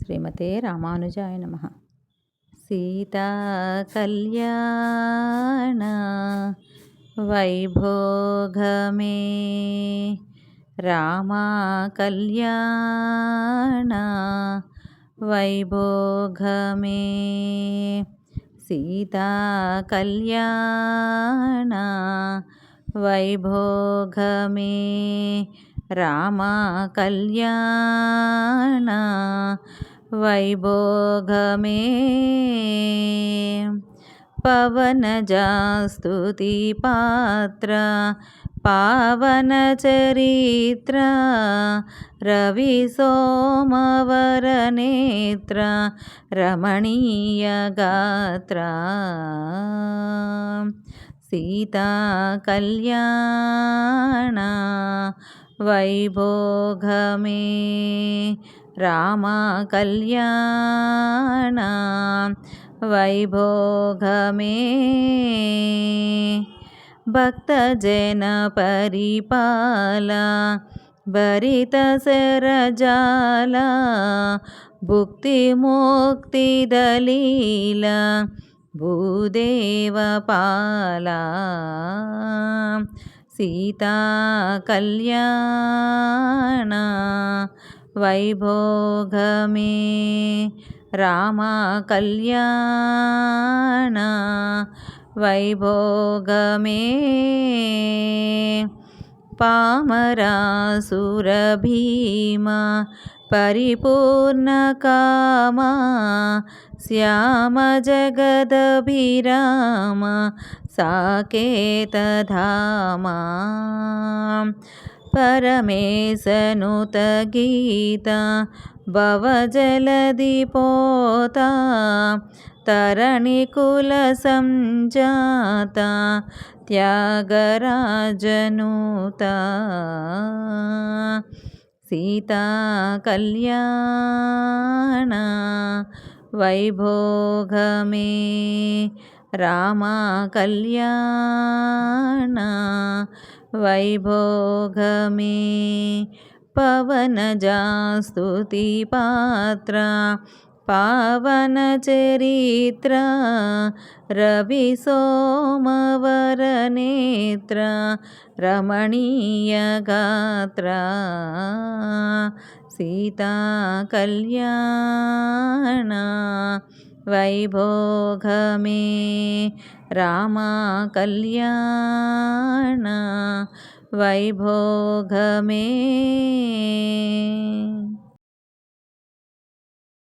శ్రీమతే రామానుజాయ నమః. సీతా కళ్యాణ వైభోగమే రామ కళ్యాణ వైభోగమే సీతా కళ్యాణ వైభోగమే రామ కళ్యాణ వైభోగమే పవనజాస్తుతి పాత్ర పావన చరిత్ర రవి సోమవర నేత్ర రమణీయ గాత్ర సీతా కళ్యాణ వైభోగమే రామ కళ్యాణ వైభోగమే భక్తజన పరిపాల భరిత శరజాల భుక్తి ముక్తి దలీల భూదేవ పాల సీతా కళ్యాణ వైభోగమే రామ కళ్యాణ వైభోగమే పామరాసుర భీమ పరిపూర్ణ కామ శ్యామ జగదభిరామ సాకేత ధామ పరమేశనుత గీత భవజలధి పోత తరణి కుల సంజాత త్యాగరాజనూత సీతా కళ్యాణ వైభోగమే రామ కళ్యాణ వైభోగమే పవనజాస్తుతి పాత్ర పావన చరిత్ర రవి సోమవర నేత్ర రమణీయ గాత్ర సీతా కళ్యాణ వైభోగమే రామ కళ్యాణ వైభోగమే.